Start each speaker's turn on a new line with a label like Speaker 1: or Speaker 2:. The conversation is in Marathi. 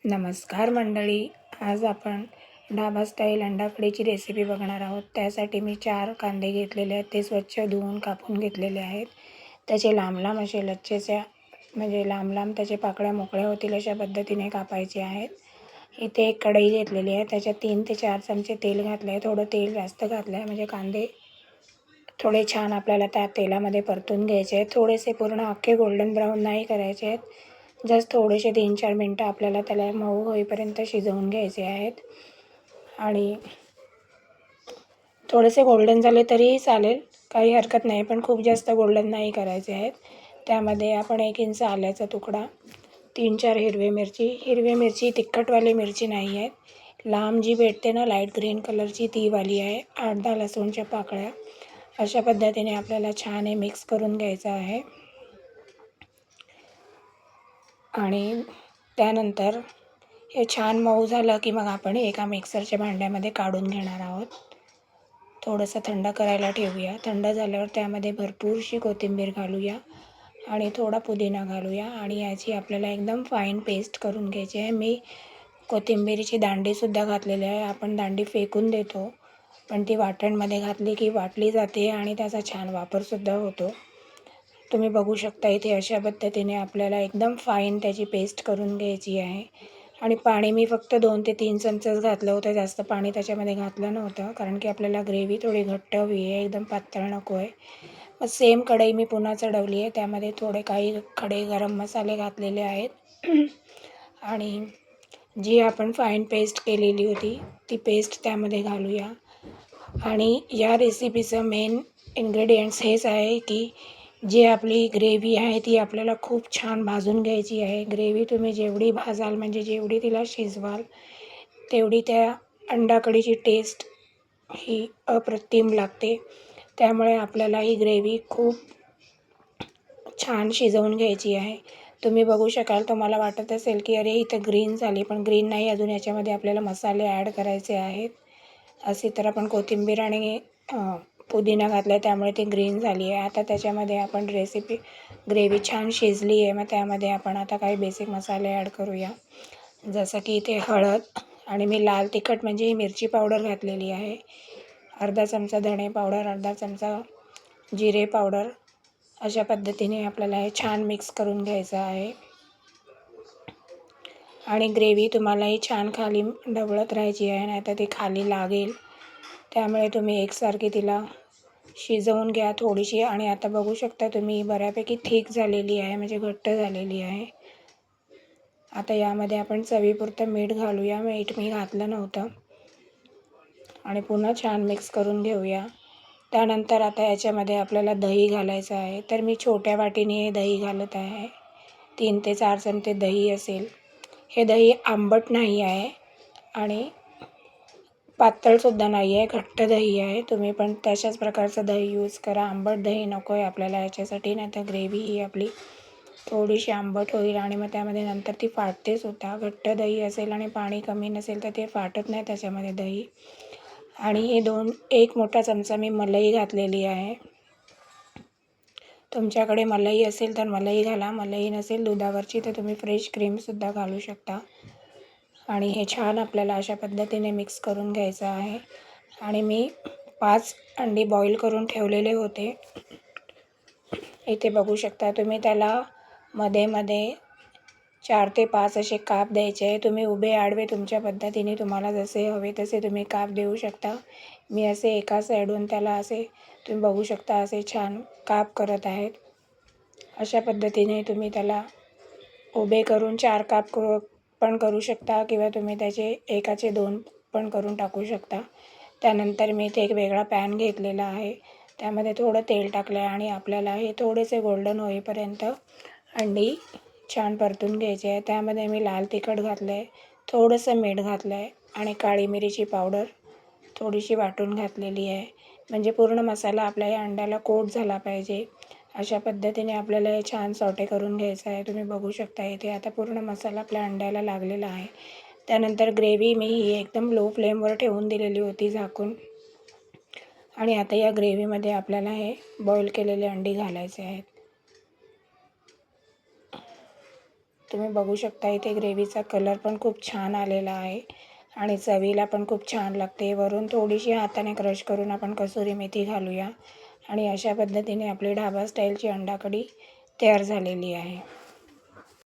Speaker 1: नमस्कार मंडळी. आज आपण ढाबा स्टाईल अंडा कढीची रेसिपी बघणार आहोत. त्यासाठी मी 4 कांदे घेतलेले आहेत. ते स्वच्छ धुवून कापून घेतलेले आहेत. त्याचे लांब लांब असे लच्छेच्या लांब लांब त्याचे पाकळ्या मोकळ्या होतील अशा पद्धतीने कापायचे आहेत. इथे एक कढई घेतलेली आहे. त्याच्यात 3 ते 4 चमचे तेल घातलं आहे. थोडं तेल जास्त घातलं आहे म्हणजे कांदे थोडे छान आपल्याला त्या तेलामध्ये परतून घ्यायचे आहेत. थोडेसे पूर्ण अख्खे गोल्डन ब्राऊन नाही करायचे आहेत. जस्ट थोडेसे 3-4 मिनटं आपल्याला त्याला मऊ होईपर्यंत शिजवून घ्यायचे आहेत. आणि थोडेसे गोल्डन झाले तरीही चालेल, काही हरकत नाही, पण खूप जास्त गोल्डन नाही करायचे आहेत. त्यामध्ये आपण 1 इंच आल्याचा तुकडा, 3-4 हिरवी मिरची तिखटवाली मिरची नाही आहेत, लांब जी भेटते ना लाईट ग्रीन कलरची ती वाली आहे, 8-10 लसूणच्या पाकळ्या. अशा पद्धतीने आपल्याला छान हे मिक्स करून घ्यायचं आहे. आणि त्यानंतर हे छान मऊ झालं की मग आपण एका मिक्सरच्या भांड्यामध्ये काढून घेणार आहोत. थोडंसं थंड करायला ठेवूया. थंड झाल्यावर त्यामध्ये भरपूरशी कोथिंबीर घालूया आणि थोडा पुदिना घालूया आणि याची आपल्याला एकदम फाईन पेस्ट करून घ्यायची आहे. मी कोथिंबीरीची दांडीसुद्धा घातलेली आहे. आपण दांडी फेकून देतो, पण ती वाटणमध्ये घातली की वाटली जाते आणि त्याचा छान वापरसुद्धा होतो. तुम्ही बघू शकता इथे अशा पद्धतीने आपल्याला एकदम फाईन त्याची पेस्ट करून घ्यायची आहे. आणि पाणी मी फक्त 2 ते 3 चमचेच घातलं होतं, जास्त पाणी त्याच्यामध्ये घातलं नव्हतं, कारण की आपल्याला ग्रेव्ही थोडी घट्ट हवी आहे, एकदम पातळ नको आहे. मग सेम कढई मी पुन्हा चढवली आहे. त्यामध्ये थोडे काही खडे गरम मसाले घातलेले आहेत आणि जी आपण फाईन पेस्ट केलेली होती ती पेस्ट त्यामध्ये घालूया. आणि या रेसिपीचं मेन इन्ग्रेडियंट्स हेच आहे की जी आपली ग्रेव्ही आहे ती आपल्याला खूप छान भाजून घ्यायची आहे. ग्रेव्ही तुम्ही जेवढी भाजाल म्हणजे जेवढी तिला शिजवाल तेवढी त्या अंडा कढीची टेस्ट ही अप्रतिम लागते. त्यामुळे आपल्याला ही ग्रेव्ही खूप छान शिजवून घ्यायची आहे. तुम्ही बघू शकाल, तुम्हाला वाटत असेल की अरे इथं ग्रीन झाली, पण ग्रीन नाही, अजून याच्यामध्ये आपल्याला मसाले ॲड करायचे आहेत. अशी तर आपण कोथिंबीर आणि पुदिना घातला आहे त्यामुळे ती ग्रीन झाली आहे. आता त्याच्यामध्ये आपण ग्रेव्ही छान शिजली आहे. मग त्यामध्ये आपण आता काही बेसिक मसाले ॲड करूया. जसं की इथे हळद आणि मी लाल तिखट म्हणजे ही मिरची पावडर घातलेली आहे. अर्धा चमचा धणे पावडर, अर्धा चमचा जिरे पावडर. अशा पद्धतीने आपल्याला हे छान मिक्स करून घ्यायचं आहे. आणि ग्रेव्ही तुम्हालाही छान खाली ढवळत राहायची आहे, नाही तर ती खाली लागेल. त्यामुळे तुम्ही एकसारखी तिला शिजवून घ्या थोडीशी. आणि आता बघू शकता तुम्ही बऱ्यापैकी थिक झालेली आहे, म्हणजे घट्ट झालेली आहे. आता यामध्ये आपण चवीपुरतं मीठ घालूया. मीठ मी घातलं नव्हतं. आणि पुन्हा छान मिक्स करून घेऊया. त्यानंतर आता याच्यामध्ये आपल्याला दही घालायचं आहे. तर मी छोट्या वाटीने हे दही घालत आहे. 3 ते 4 चमचे दही असेल. हे दही आंबट नाही आहे आणि पातळसुद्धा नाही आहे, घट्ट दही आहे. तुम्ही पण तशाच प्रकारचं दही यूज करा. आंबट दही नको आहे आपल्याला याच्यासाठी, नाही तर ग्रेव्ही ही आपली थोडीशी आंबट होईल आणि मग त्यामध्ये नंतर ती फाटतेसुद्धा. घट्ट दही असेल आणि पाणी कमी नसेल तर ते फाटत नाही त्याच्यामध्ये दही. आणि हे 1 मोठा चमचा मी मलाई घातलेली आहे. तुमच्याकडे मलाई असेल तर मलाई घाला, मलाई नसेल दुधावरची तर तुम्ही फ्रेश क्रीमसुद्धा घालू शकता. आणि हे छान आपल्याला अशा पद्धतीने मिक्स करून घ्यायचं आहे. आणि मी 5 अंडी बॉईल करून ठेवलेले होते. इथे बघू शकता तुम्ही. त्याला मध्ये मध्ये 4 ते 5 असे काप द्यायचे आहे. तुम्ही उभे आडवे तुमच्या पद्धतीने तुम्हाला जसे हवे तसे तुम्ही काप देऊ शकता. मी असे एका साईडून त्याला असे तुम्ही बघू शकता असे छान काप करत आहेत. अशा पद्धतीने तुम्ही त्याला उभे करून 4 काप पण करू शकता किंवा तुम्ही त्याचे एकाचे 2 पण करून टाकू शकता. त्यानंतर मी इथे एक वेगळा पॅन घेतलेला आहे. त्यामध्ये थोडं तेल टाकलं आहे आणि आपल्याला हे थोडेसे गोल्डन होईपर्यंत अंडी छान परतून घ्यायचे आहे. त्यामध्ये मी लाल तिखट घातलं आहे, थोडंसं मीठ घातलं आहे आणि काळी मिरीची पावडर थोडीशी वाटून घातलेली आहे. म्हणजे पूर्ण मसाला आपल्या या अंड्याला कोट झाला पाहिजे. अशा पद्धतीने आपल्याला हे छान सॉटे करून घ्यायचं आहे. तुम्ही बघू शकता इथे आता पूर्ण मसाला आपल्या अंड्याला लागलेला आहे. त्यानंतर ग्रेव्ही मी ही एकदम लो फ्लेमवर ठेवून दिलेली होती झाकून. आणि आता या ग्रेव्हीमध्ये आपल्याला हे बॉईल केलेले अंडी घालायचे आहेत. तुम्ही बघू शकता इथे ग्रेव्हीचा कलर पण खूप छान आलेला आहे आणि चवीला पण खूप छान लागते. वरून थोडीशी हाताने क्रश करून आपण कसुरी मेथी घालूया आणि अशा पद्धतीने आपली ढाबा स्टाईलची अंडा कढी तयार झालेली आहे.